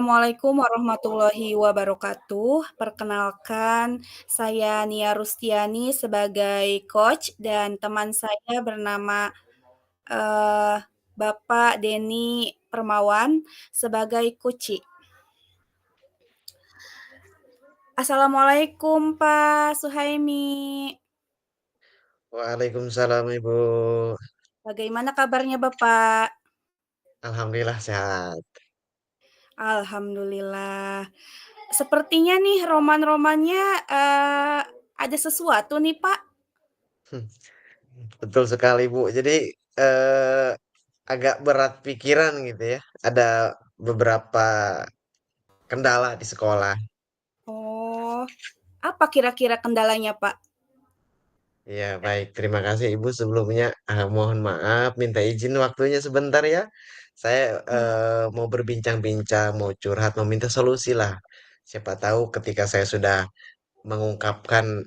Assalamualaikum warahmatullahi wabarakatuh. Perkenalkan, saya Nia Rustiani sebagai coach dan teman saya bernama eh, Bapak Denny Permawan sebagai Kuci. Assalamualaikum Pak Suhaimi. Waalaikumsalam Ibu. Bagaimana kabarnya Bapak? Alhamdulillah sehat. Alhamdulillah. Sepertinya nih roman-romannya ada sesuatu nih Pak. Betul sekali Bu. Jadi eh, agak berat pikiran gitu ya. Ada beberapa kendala di sekolah. Oh, apa kira-kira kendalanya Pak? Ya baik, terima kasih Ibu sebelumnya. Mohon maaf, minta izin waktunya sebentar ya. Saya mau berbincang-bincang, mau curhat, mau minta solusi lah. Siapa tahu ketika saya sudah mengungkapkan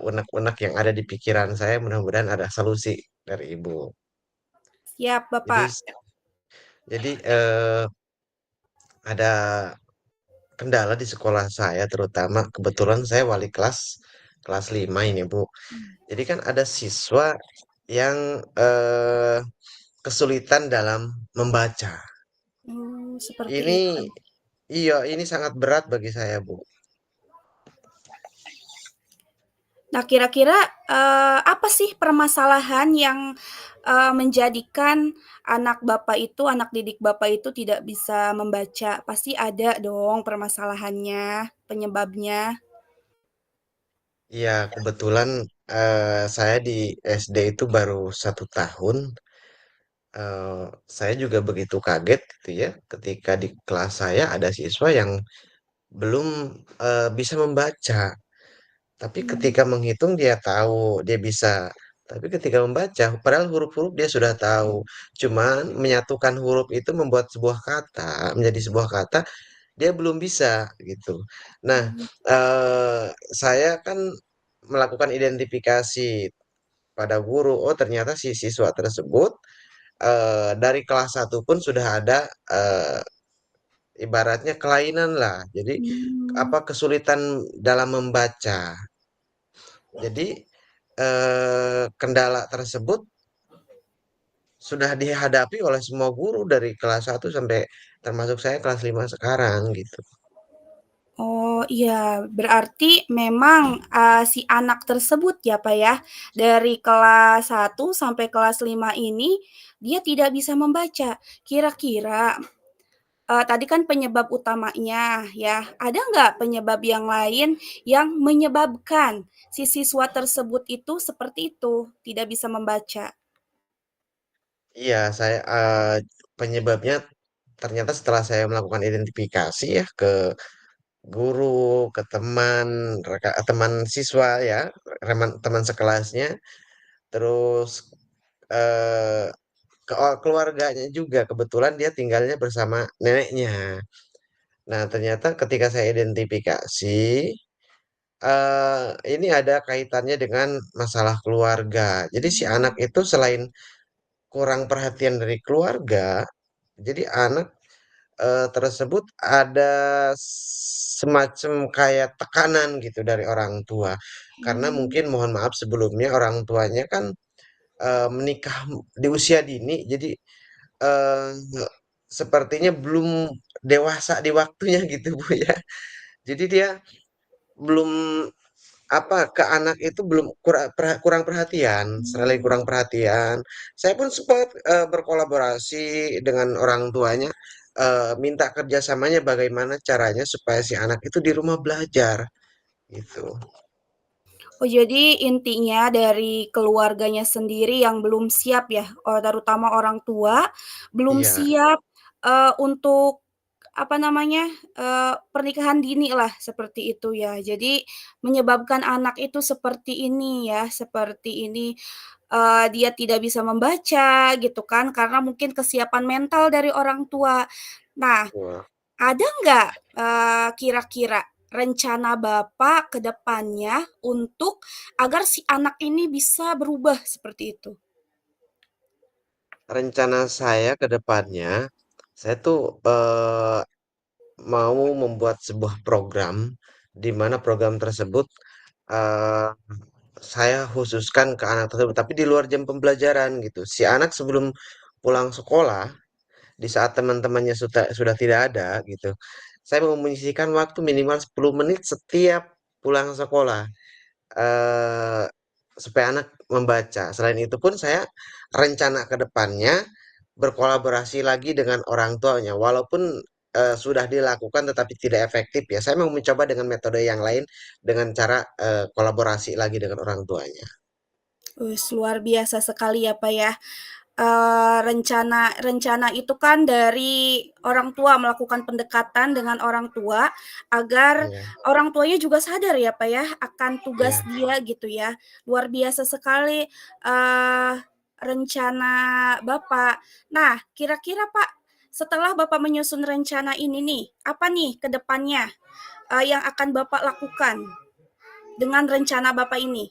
unek-unek yang ada di pikiran saya, mudah-mudahan ada solusi dari Ibu. Siap, Jadi, Bapak. jadi ada kendala di sekolah saya, terutama kebetulan saya wali kelas 5 ini, Bu. Jadi kan ada siswa yang kesulitan dalam membaca. Oh, seperti Ini, itu. iya, ini sangat berat bagi saya, Bu. Nah, kira-kira apa sih permasalahan yang menjadikan anak Bapak itu, anak didik Bapak itu tidak bisa membaca? Pasti ada dong permasalahannya, penyebabnya. Iya, kebetulan saya di SD itu baru 1 tahun. Saya juga begitu kaget gitu ya, ketika di kelas saya ada siswa yang belum bisa membaca. Tapi Hmm, ketika menghitung dia tahu, dia bisa. Tapi ketika membaca, padahal huruf-huruf dia sudah tahu. Cuman menyatukan huruf itu membuat sebuah kata, menjadi sebuah kata, dia belum bisa gitu. Nah, eh, saya kan melakukan identifikasi pada guru. Oh, ternyata si siswa tersebut dari kelas 1 pun sudah ada ibaratnya kelainan lah. Jadi hmm. apa kesulitan dalam membaca. Jadi kendala tersebut sudah dihadapi oleh semua guru dari kelas 1 sampai termasuk saya kelas 5 sekarang gitu. Oh, iya, berarti memang, si anak tersebut ya, Pak, ya, dari kelas 1 sampai kelas 5 ini, dia tidak bisa membaca. Kira-kira, tadi kan penyebab utamanya ya, ada nggak penyebab yang lain yang menyebabkan si siswa tersebut itu seperti itu, tidak bisa membaca? Iya, saya penyebabnya ternyata setelah saya melakukan identifikasi ya ke guru, ke teman, teman siswa ya, teman sekelasnya, terus eh, keluarganya juga kebetulan dia tinggalnya bersama neneknya. Nah, ternyata ketika saya identifikasi, ini ada kaitannya dengan masalah keluarga. Jadi si anak itu selain kurang perhatian dari keluarga, jadi anak tersebut ada semacam kayak tekanan gitu dari orang tua. Karena Mmm, mungkin mohon maaf sebelumnya orang tuanya kan menikah di usia dini, jadi eh, sepertinya belum dewasa di waktunya gitu Bu ya. Jadi dia belum apa ke anak itu belum kurang perhatian, selain mmm. kurang perhatian. Saya pun sempat berkolaborasi dengan orang tuanya, minta kerjasamanya bagaimana caranya supaya si anak itu di rumah belajar gitu. Oh, jadi intinya dari keluarganya sendiri yang belum siap ya, terutama orang tua, belum Iya, siap, untuk apa namanya, pernikahan dini lah seperti itu ya. Jadi menyebabkan anak itu seperti ini ya, seperti ini, dia tidak bisa membaca gitu kan, karena mungkin kesiapan mental dari orang tua. Nah, wah. ada nggak, kira-kira rencana Bapak ke depannya untuk agar si anak ini bisa berubah seperti itu? Rencana saya ke depannya, saya tuh mau membuat sebuah program di mana program tersebut eh, saya khususkan ke anak tersebut, tapi di luar jam pembelajaran gitu. Si anak sebelum pulang sekolah, di saat teman-temannya sudah tidak ada gitu, saya mau menyisihkan waktu minimal 10 menit setiap pulang sekolah eh, supaya anak membaca. Selain itu pun saya rencana ke depannya berkolaborasi lagi dengan orang tuanya. Walaupun sudah dilakukan tetapi tidak efektif ya. Saya mau mencoba dengan metode yang lain dengan cara kolaborasi lagi dengan orang tuanya. Wis, luar biasa sekali ya, Pak, ya. Rencana rencana itu kan dari orang tua melakukan pendekatan dengan orang tua agar Iya, orang tuanya juga sadar ya, Pak, ya, akan tugas iya. dia gitu ya. Luar biasa sekali, eee, rencana Bapak. Nah, kira-kira, Pak, setelah Bapak menyusun rencana ini nih, apa nih ke depannya, yang akan Bapak lakukan dengan rencana Bapak ini?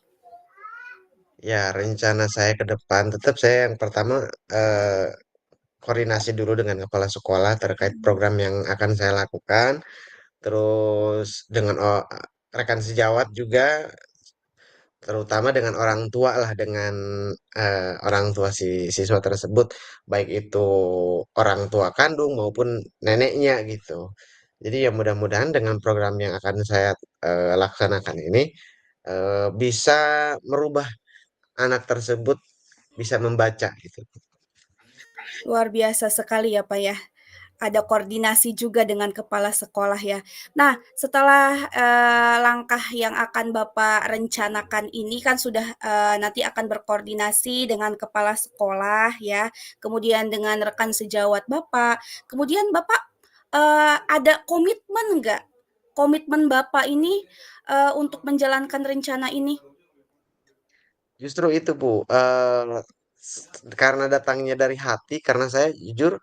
Ya, rencana saya ke depan tetap saya yang pertama eh, koordinasi dulu dengan kepala sekolah terkait program yang akan saya lakukan. Terus dengan rekan sejawat juga, terutama dengan orang tua lah, dengan orang tua si siswa tersebut, baik itu orang tua kandung maupun neneknya gitu. Jadi ya mudah-mudahan dengan program yang akan saya laksanakan ini bisa merubah anak tersebut bisa membaca gitu. Luar biasa sekali ya, Pak, ya. Ada koordinasi juga dengan kepala sekolah ya. Nah, setelah, langkah yang akan Bapak rencanakan ini kan sudah, nanti akan berkoordinasi dengan kepala sekolah ya, kemudian dengan rekan sejawat Bapak, kemudian Bapak, ada komitmen nggak? Komitmen Bapak ini, untuk menjalankan rencana ini? Justru itu Bu, karena datangnya dari hati, karena saya jujur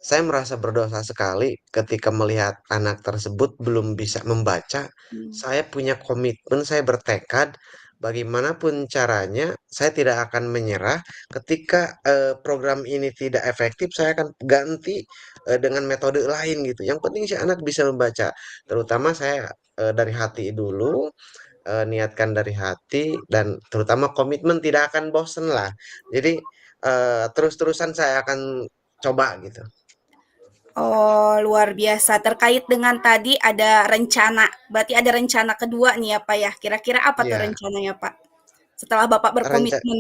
saya merasa berdosa sekali ketika melihat anak tersebut belum bisa membaca. Mmm, Saya punya komitmen, saya bertekad bagaimanapun caranya, saya tidak akan menyerah. Ketika program ini tidak efektif, saya akan ganti dengan metode lain gitu. Yang penting si anak bisa membaca. Terutama saya dari hati dulu, niatkan dari hati dan terutama komitmen tidak akan bosen lah. Jadi terus-terusan saya akan coba gitu. oh, luar biasa. Terkait dengan tadi ada rencana, berarti ada rencana kedua nih ya, Pak, ya. Kira-kira apa tuh Iya, rencananya, Pak? Setelah Bapak renca berkomitmen.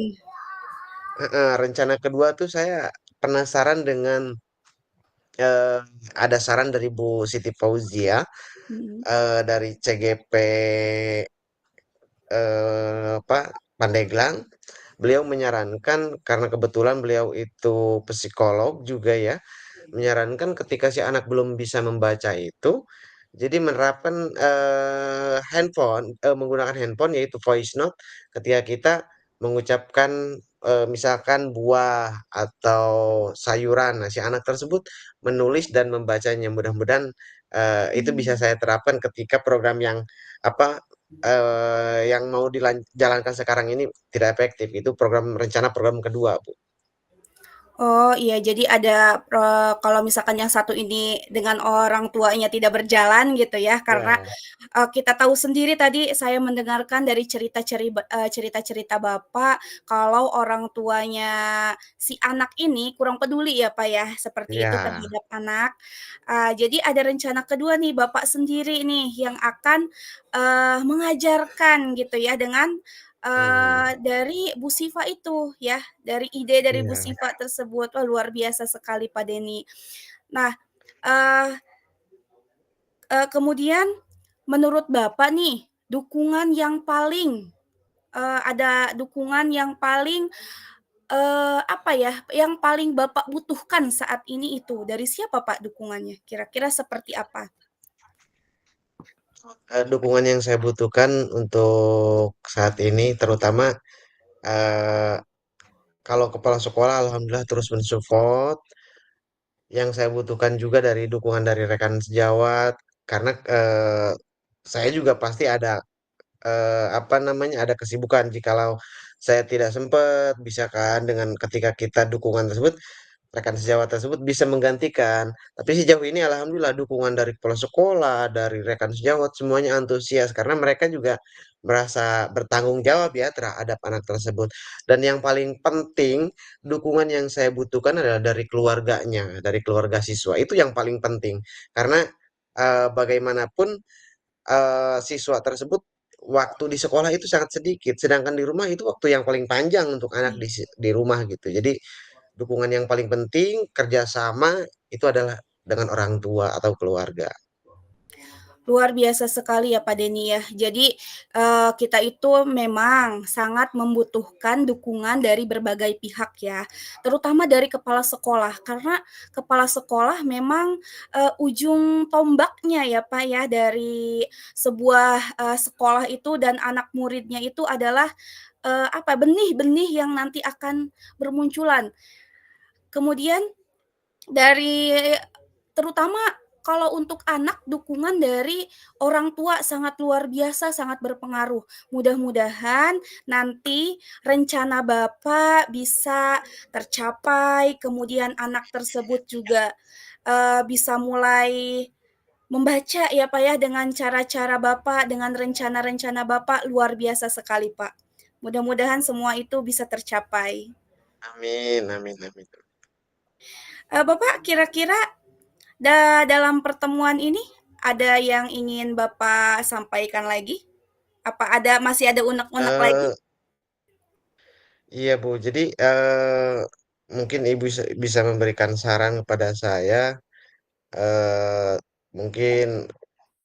rencana kedua tuh saya penasaran dengan eh, ada saran dari Bu Siti Fauzia Mhm, dari CGP apa Pandeglang. Beliau menyarankan karena kebetulan beliau itu psikolog juga ya, menyarankan ketika si anak belum bisa membaca itu, jadi menerapkan menggunakan handphone yaitu voice note ketika kita mengucapkan misalkan buah atau sayuran. Nah, si anak tersebut menulis dan membacanya. Mudah-mudahan itu bisa mmm. saya terapkan ketika program yang apa yang mau dijalankan sekarang ini tidak efektif. Itu rencana program kedua, Bu. Oh, iya, jadi ada, kalau misalkan yang satu ini dengan orang tuanya tidak berjalan gitu ya, karena, Ya, kita tahu sendiri tadi saya mendengarkan dari cerita-cerita Bapak, kalau orang tuanya si anak ini kurang peduli ya, Pak, ya, seperti itu ya, terhadap anak. Jadi ada rencana kedua nih Bapak sendiri nih yang akan, mengajarkan gitu ya dengan, hmm, dari Bu Sifa itu ya, dari ide dari Bu iya. Sifa tersebut. Wah, luar biasa sekali Pak Denny. Nah, eee kemudian menurut Bapak nih, dukungan yang paling ada dukungan yang paling, apa ya, yang paling Bapak butuhkan saat ini itu, dari siapa Pak dukungannya? Kira-kira seperti apa? Dukungan yang saya butuhkan untuk saat ini terutama eh, kalau kepala sekolah alhamdulillah terus mensupport. Yang saya butuhkan juga dari dukungan dari rekan sejawat karena saya juga pasti ada apa namanya ada kesibukan jikalau saya tidak sempat bisa kan dengan ketika kita dukungan tersebut rekan sejawat tersebut bisa menggantikan. Tapi sejauh ini alhamdulillah dukungan dari kepala sekolah, dari rekan sejawat semuanya antusias karena mereka juga merasa bertanggung jawab ya terhadap anak tersebut. Dan yang paling penting, dukungan yang saya butuhkan adalah dari keluarganya, dari keluarga siswa. Itu yang paling penting. Karena bagaimanapun siswa tersebut waktu di sekolah itu sangat sedikit, sedangkan di rumah itu waktu yang paling panjang untuk anak di rumah gitu. Jadi dukungan yang paling penting kerjasama itu adalah dengan orang tua atau keluarga. Luar biasa sekali ya Pak Denny ya. Jadi, kita itu memang sangat membutuhkan dukungan dari berbagai pihak ya, terutama dari kepala sekolah. Karena kepala sekolah memang, ujung tombaknya ya Pak ya, dari sebuah, sekolah itu dan anak muridnya itu adalah, apa, benih-benih yang nanti akan bermunculan. Kemudian dari terutama kalau untuk anak dukungan dari orang tua sangat luar biasa, sangat berpengaruh. Mudah-mudahan nanti rencana Bapak bisa tercapai, kemudian anak tersebut juga, bisa mulai membaca ya, Pak, ya, dengan cara-cara Bapak, dengan rencana-rencana Bapak luar biasa sekali, Pak. Mudah-mudahan semua itu bisa tercapai. Amin, amin, amin. Bapak kira-kira dalam pertemuan ini, ada yang ingin Bapak sampaikan lagi? Apa masih ada unek-unek lagi? Eh, iya Bu, jadi mungkin Ibu bisa memberikan saran kepada saya. eh Mungkin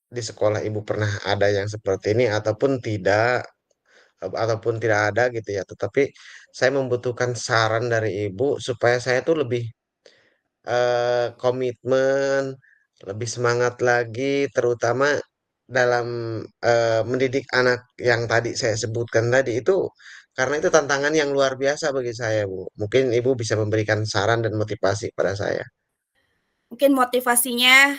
di sekolah Ibu pernah ada yang seperti ini ataupun tidak ada gitu ya. Tetapi saya membutuhkan saran dari Ibu supaya saya tuh lebih komitmen, lebih semangat lagi, terutama dalam mendidik anak yang tadi saya sebutkan tadi itu, karena itu tantangan yang luar biasa bagi saya, Bu. Mungkin Ibu bisa memberikan saran dan motivasi pada saya. Mungkin motivasinya,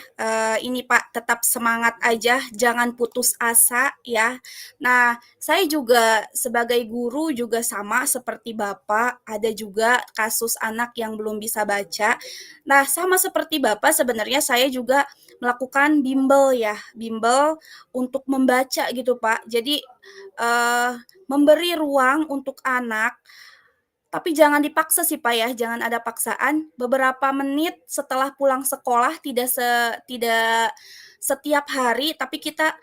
ini Pak, tetap semangat aja, jangan putus asa ya. Nah, saya juga sebagai guru juga sama seperti Bapak, ada juga kasus anak yang belum bisa baca. Nah, sama seperti Bapak sebenarnya saya juga melakukan bimbel ya, bimbel untuk membaca gitu Pak. Jadi, eee, memberi ruang untuk anak tapi jangan dipaksa sih, Pak, ya, jangan ada paksaan. Beberapa menit setelah pulang sekolah, tidak setiap hari, tapi kita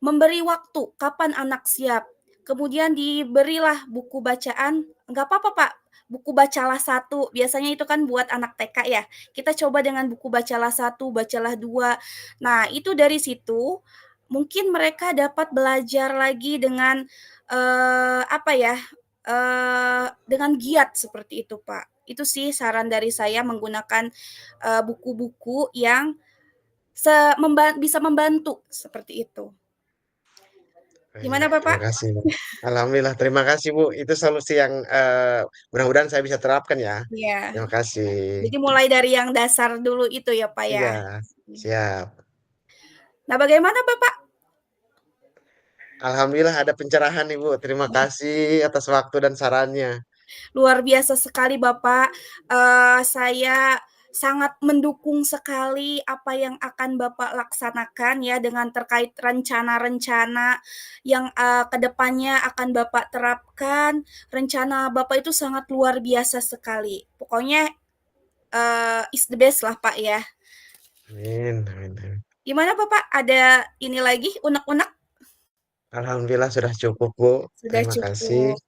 memberi waktu kapan anak siap. Kemudian diberilah buku bacaan, nggak apa-apa, Pak, buku bacalah satu. Biasanya itu kan buat anak TK ya. Kita coba dengan buku bacalah satu, bacalah 2. Nah, itu dari situ mungkin mereka dapat belajar lagi dengan, apa ya, dengan giat seperti itu, Pak. Itu sih saran dari saya menggunakan, buku-buku yang bisa membantu, seperti itu. Iya, Gimana terima Bapak? kasih, Bu. Alhamdulillah, terima kasih, Bu. Itu solusi yang mudah-mudahan saya bisa terapkan ya. Iya. Terima kasih. Jadi mulai dari yang dasar dulu itu ya, Pak, ya? Iya, siap. Nah, bagaimana Bapak? Alhamdulillah ada pencerahan nih, Bu. Terima kasih atas waktu dan sarannya. Luar biasa sekali Bapak, saya sangat mendukung sekali apa yang akan Bapak laksanakan ya dengan terkait rencana-rencana yang, ke depannya akan Bapak terapkan. Rencana Bapak itu sangat luar biasa sekali. Pokoknya, is the best lah, Pak, ya. Amin, amin, amin. Gimana Bapak, ada ini lagi unek-unek? Alhamdulillah sudah cukup, Bu. Sudah Terima kasih. cukup.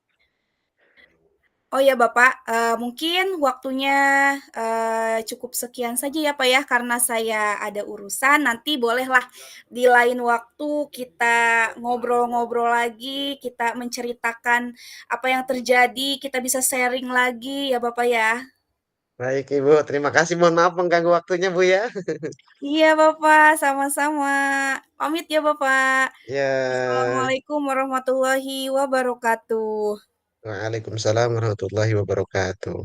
Oh ya Bapak, mungkin waktunya, cukup sekian saja ya Pak ya, karena saya ada urusan, nanti bolehlah di lain waktu kita ngobrol-ngobrol lagi, kita menceritakan apa yang terjadi, kita bisa sharing lagi ya Bapak ya. Baik, Ibu. Terima kasih. Mohon maaf mengganggu waktunya, Bu ya. Iya Bapak, sama-sama. Pamit ya Bapak. Ya. Assalamualaikum warahmatullahi wabarakatuh. Waalaikumsalam warahmatullahi wabarakatuh.